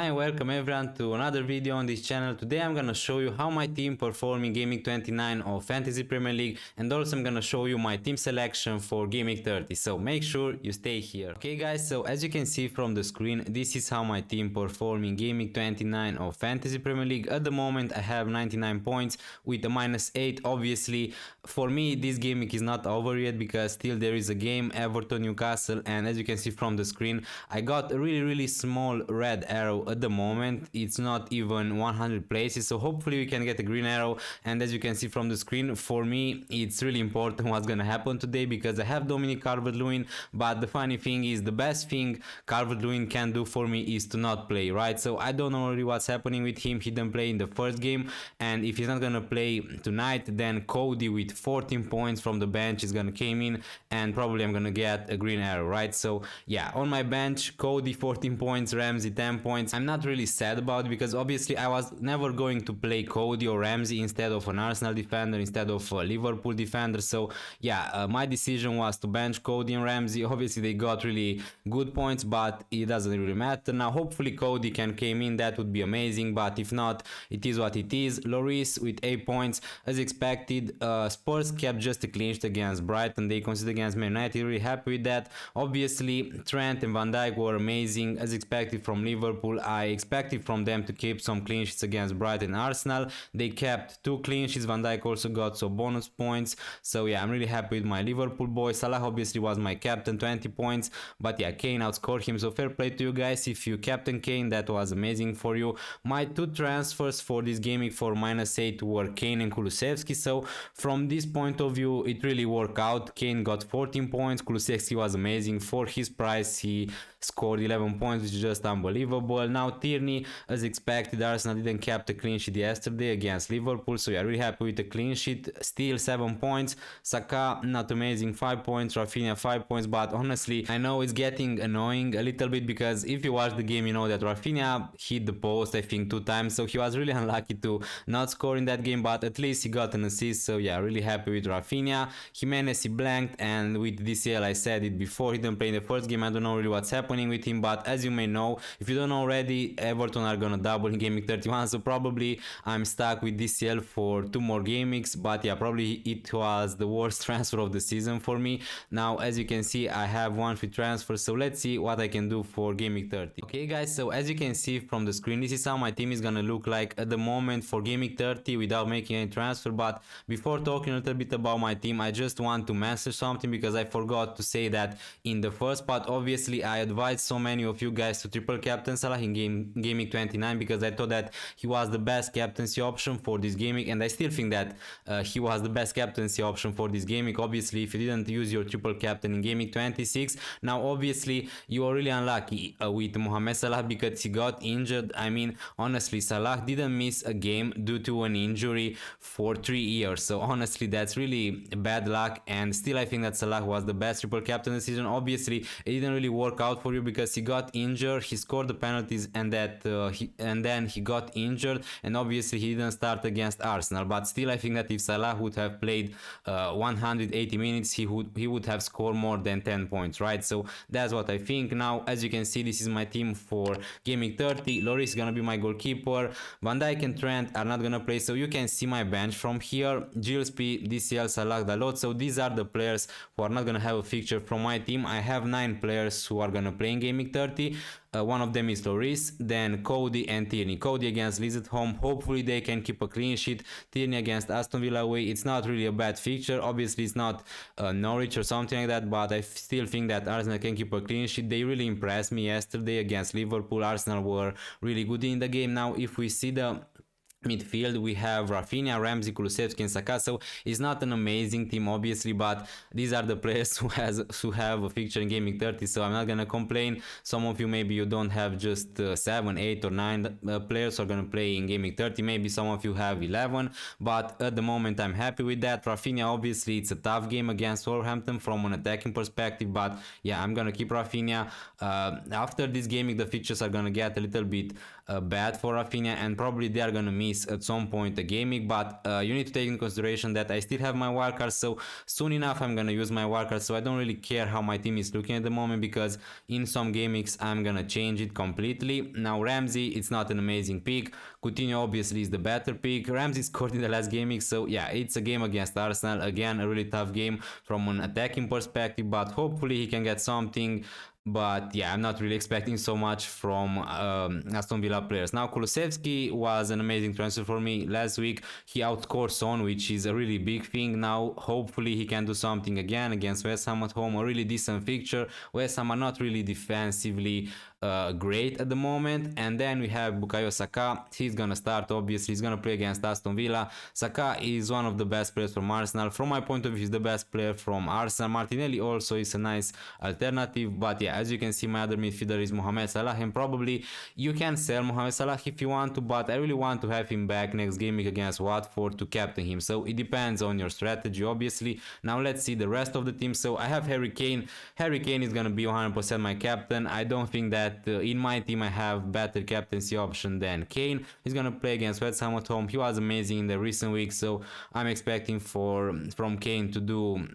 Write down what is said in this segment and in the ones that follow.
and welcome everyone to another video on this channel. Today I'm gonna show you how my team performed in Gameweek 29 of Fantasy Premier League, and also I'm gonna show you my team selection for Gameweek 30, so make sure you stay here. Okay guys, so as you can see from the screen, this is how my team performed in Gameweek 29 of Fantasy Premier League. At the moment I have 99 points with a -8. Obviously for me this Gameweek is not over yet because still there is a game, Everton Newcastle, and as you can see from the screen I got a really small red arrow at the moment. It's not even 100 places, so hopefully we can get a green arrow. And as you can see from the screen, for me it's really important what's gonna happen today because I have Dominic Calvert-Lewin, but the funny thing is the best thing Calvert-Lewin can do for me is to not play, right? So I don't know really what's happening with him. He didn't play in the first game, and if he's not gonna play tonight, then Cody with 14 points from the bench is gonna came in, and probably I'm gonna get a green arrow, right? So yeah, on my bench Cody 14 points, Ramsey 10 points. I'm not really sad about it because obviously I was never going to play Cody or Ramsey instead of an Arsenal defender, instead of a Liverpool defender. So yeah, my decision was to bench Cody and Ramsey. Obviously they got really good points, but it doesn't really matter. Now hopefully Cody can came in, that would be amazing, but if not, it is what it is. Lloris with 8 points as expected. Spurs kept just a clean sheet against Brighton. They conceded against Man United, really happy with that. Obviously Trent and Van Dijk were amazing as expected from Liverpool. I expected from them to keep some clean sheets against Brighton and Arsenal. They kept 2 clean sheets. Van Dijk also got some bonus points. So yeah, I'm really happy with my Liverpool boy. Salah obviously was my captain, 20 points. But yeah, Kane outscored him. So fair play to you guys. If you captain Kane, that was amazing for you. My 2 transfers for this gaming for -8 were Kane and Kulusevski. So from this point of view, it really worked out. Kane got 14 points. Kulusevski was amazing for his price. He scored 11 points, which is just unbelievable. Now Tierney, as expected, Arsenal didn't keep a clean sheet yesterday against Liverpool, so yeah, really happy with the clean sheet. Still 7 points. Saka not amazing, 5 points. Rafinha 5 points, but honestly I know it's getting annoying a little bit because if you watch the game you know that Rafinha hit the post I think 2 times, so he was really unlucky to not score in that game, but at least he got an assist. So yeah, really happy with Rafinha. Jimenez he blanked, and with DCL I said it before, he didn't play in the first game. I don't know really what's happening with him, but as you may know, if you don't know already, Everton are gonna double in Gameweek 31, so probably I'm stuck with DCL for 2 more game weeks. But yeah, probably it was the worst transfer of the season for me. Now as you can see I have 1 free transfer, so let's see what I can do for Gameweek 30. Okay guys, so as you can see from the screen, this is how my team is gonna look like at the moment for Gameweek 30 without making any transfer. But before talking a little bit about my team, I just want to mention something because I forgot to say that in the first part. Obviously I advised so many of you guys to triple captain Salah in Gameweek 29 because I thought that he was the best captaincy option for this Gameweek, and I still think that he was the best captaincy option for this Gameweek. Obviously if you didn't use your triple captain in Gameweek 26, now obviously you are really unlucky with Mohamed Salah because he got injured. I mean honestly, Salah didn't miss a game due to an injury for 3 years, so honestly that's really bad luck. And still I think that Salah was the best triple captain this season. Obviously it didn't really work out for you because he got injured, he scored the penalties, and then he got injured, and obviously he didn't start against Arsenal. But still I think that if Salah would have played 180 minutes, he would have scored more than 10 points, right? So that's what I think. Now as you can see, this is my team for Gameweek 30. Lloris is gonna be my goalkeeper. Van Dijk and Trent are not gonna play, so you can see my bench from here. Gillespie, DCL, Salah, Dalot. So these are the players who are not gonna have a fixture from my team. I have 9 players who are gonna play in Gameweek 30. One of them is Lloris, then Cody and Tierney. Cody against Leeds at home, hopefully they can keep a clean sheet. Tierney against Aston Villa away, it's not really a bad fixture. Obviously it's not Norwich or something like that, but I still think that Arsenal can keep a clean sheet. They really impressed me yesterday against Liverpool. Arsenal were really good in the game. Now if we see the midfield, we have Rafinha, Ramsey, Kulusevski and Saka. So it's not an amazing team obviously, but these are the players who have a fixture in Gameweek 30, so I'm not gonna complain. Some of you maybe you don't have just 7, 8 or 9 players who are gonna play in Gameweek 30. Maybe some of you have 11, but at the moment I'm happy with that. Rafinha, obviously it's a tough game against Wolverhampton from an attacking perspective, but yeah, I'm gonna keep Rafinha. After this Gameweek the fixtures are gonna get a little bit bad for Rafinha, and probably they are gonna miss miss at some point a game week, but you need to take into consideration that I still have my wildcard, so soon enough I'm gonna use my wildcard, so I don't really care how my team is looking at the moment, because in some game weeks I'm gonna change it completely. Now Ramsey, it's not an amazing pick. Coutinho obviously is the better pick. Ramsey scored in the last game week, so yeah, it's a game against Arsenal. Again, a really tough game from an attacking perspective, but hopefully he can get something. But yeah, I'm not really expecting so much from Aston Villa players. Now Kulusevski was an amazing transfer for me last week. He outscored Son, which is a really big thing. Now hopefully he can do something again against West Ham at home. A really decent fixture. West Ham are not really defensively great at the moment. And then we have Bukayo Saka. He's gonna start, obviously. He's gonna play against Aston Villa. Saka is one of the best players from Arsenal. From my point of view, he's the best player from Arsenal. Martinelli also is a nice alternative, but yeah, as you can see, my other midfielder is Mohamed Salah, and probably you can sell Mohamed Salah if you want to, but I really want to have him back next game week against Watford to captain him, so it depends on your strategy, obviously. Now let's see the rest of the team. So I have Harry Kane. Harry Kane is gonna be 100% my captain. I don't think that in my team I have better captaincy option than Kane. He's gonna play against West Ham at home. He was amazing in the recent weeks, so I'm expecting from Kane to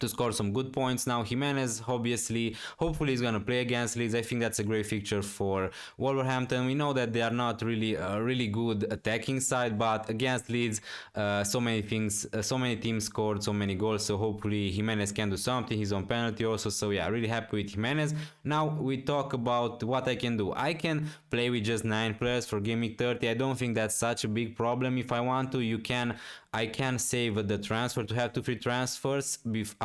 score some good points. Now Jimenez, obviously, hopefully he's gonna play against Leeds. I think that's a great fixture for Wolverhampton. We know that they are not really a really good attacking side, but against Leeds, so many teams scored so many goals, so hopefully Jimenez can do something. He's on penalty also, so yeah, really happy with Jimenez. Now we talk about what I can do. I can play with just 9 players for game week 30. I don't think that's such a big problem. If I want to, I can save the transfer to have 2 free transfers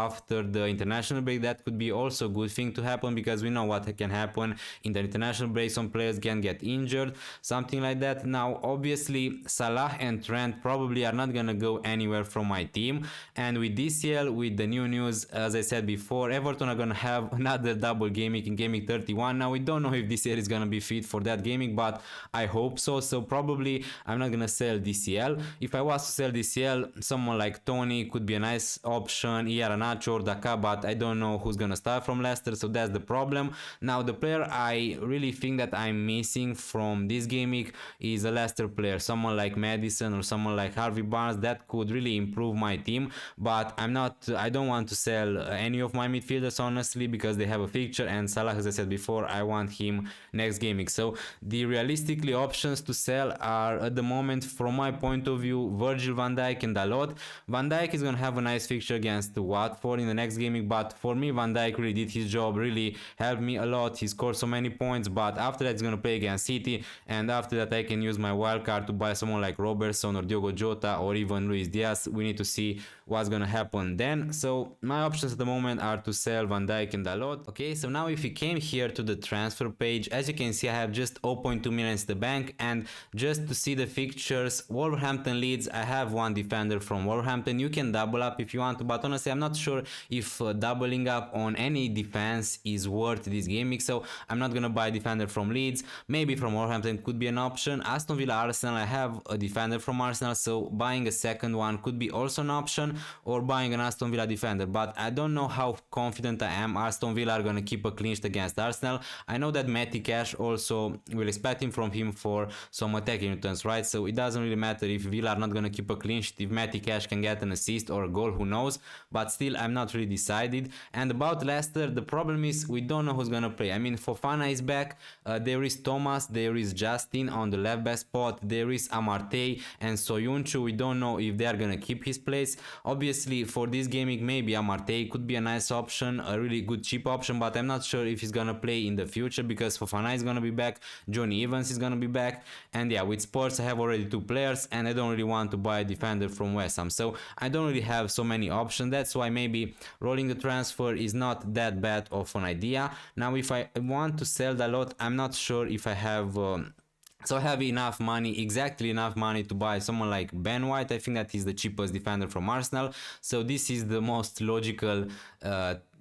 after the international break. That could be also a good thing to happen, because we know what can happen in the international break. Some players can get injured, something like that. Now obviously Salah and Trent probably are not gonna go anywhere from my team, and with DCL, with the new news, as I said before, Everton are gonna have another double game week in game week 31. Now we don't know if DCL is gonna be fit for that game week, but I hope so. So probably I'm not gonna sell DCL. If I was to sell DCL, someone like Tony could be a nice option, Iheanacho or Daka, but I don't know who's gonna start from Leicester, so that's the problem. Now the player I really think that I'm missing from this game week is a Leicester player, someone like Madison or someone like Harvey Barnes. That could really improve my team, but I don't want to sell any of my midfielders, honestly, because they have a fixture, and Salah, as I said before, I want him next game week. So the realistically options to sell are, at the moment, from my point of view, Virgil van Dijk and Dalot. Van Dijk is gonna have a nice fixture against Watford in the next game, but for me Van Dijk really did his job, really helped me a lot. He scored so many points, but after that he's gonna play against City, and after that I can use my wildcard to buy someone like Robertson or Diogo Jota or even Luis Diaz. We need to see what's gonna happen then. So my options at the moment are to sell Van Dijk and Dalot. Okay, so now if you came here to the transfer page, as you can see, I have just 0.2 million in the bank, and just to see the fixtures, Wolverhampton Leeds, I have one defender from Wolverhampton. You can double up if you want to, but honestly I'm not sure if doubling up on any defense is worth this game week, so I'm not gonna buy a defender from Leeds. Maybe from Wolverhampton could be an option. Aston Villa, Arsenal, I have a defender from Arsenal, so buying a second one could be also an option, or buying an Aston Villa defender, but I don't know how confident I am Aston Villa are gonna keep a clean sheet against Arsenal. I know that Matty Cash also will expect from him for some attacking returns, right? So it doesn't really matter if Villa are not gonna keep a clean sheet. If Matty Cash can get an assist or a goal, who knows, but still I'm not really decided. And about Leicester, the problem is we don't know who's gonna play. I mean, Fofana is back, there is Thomas, there is Justin on the left back spot, there is Amartey and Soyuncu. We don't know if they are gonna keep his place. Obviously for this gaming, maybe Amartey could be a nice option, a really good cheap option, but I'm not sure if he's gonna play in the future, because Fofana is gonna be back, Johnny Evans is gonna be back, and yeah, with Spurs I have already 2 players, and I don't really want to buy a defender from West Ham, so I don't really have so many options. That's why maybe rolling the transfer is not that bad of an idea. Now if I want to sell Dalot, I'm not sure if I have so I have enough money, exactly enough money to buy someone like Ben White. I think that he's the cheapest defender from Arsenal, so this is the most logical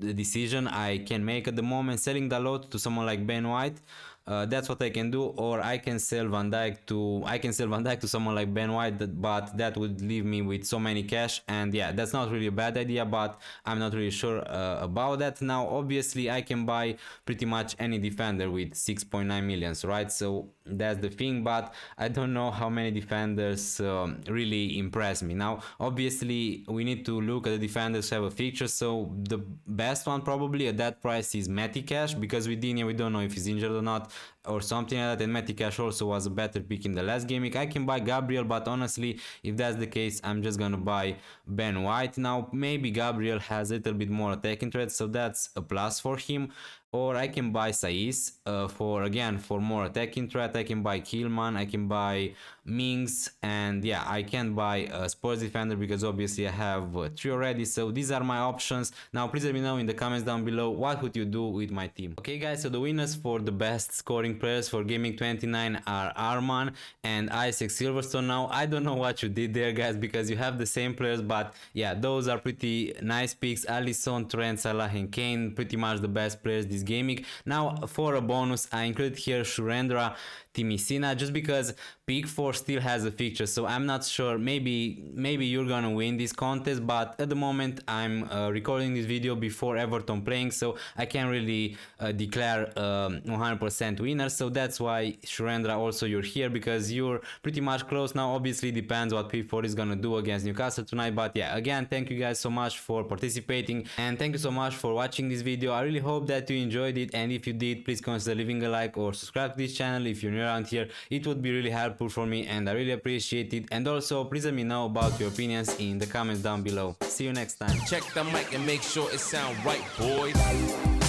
decision I can make at the moment, selling Dalot to someone like Ben White. That's what I can do. Or I can sell Van Dijk to someone like Ben White, but that would leave me with so many cash, and yeah, that's not really a bad idea, but I'm not really sure about that. Now obviously I can buy pretty much any defender with 6.9 millions, right? So that's the thing, but I don't know how many defenders really impress me. Now obviously we need to look at the defenders who have a fixture, so the best one probably at that price is Matty Cash, because with Digne we don't know if he's injured or not or something like that, and Matty Cash also was a better pick in the last game week. I can buy Gabriel, but honestly if that's the case I'm just gonna buy Ben White. Now maybe Gabriel has a little bit more attacking threat, so that's a plus for him. Or I can buy Saiz for more attacking threat. I can buy Killman, I can buy Mings, and yeah, I can buy a sports defender because obviously I have 3 already. So these are my options. Now please let me know in the comments down below what would you do with my team. Okay guys, so the winners for the best scoring players for Gaming 29 are Arman and Isaac Silverstone. Now I don't know what you did there guys, because you have the same players, but yeah, those are pretty nice picks. Alisson, Trent, Salah and Kane, pretty much the best players this gaming. Now for a bonus I included here Surendra Timisina, just because pick 4 still has a fixture, so I'm not sure, maybe you're gonna win this contest, but at the moment I'm recording this video before Everton playing, so I can't really declare 100% winner. So that's why Surendra also you're here, because you're pretty much close. Now obviously depends what pick 4 is gonna do against Newcastle tonight, but yeah, again thank you guys so much for participating, and thank you so much for watching this video. I really hope that you enjoyed it, and if you did, please consider leaving a like or subscribe to this channel if you're new around here. It would be really helpful for me and I really appreciate it. And also please let me know about your opinions in the comments down below. See you next time. Check the mic and make sure it sound right, boys.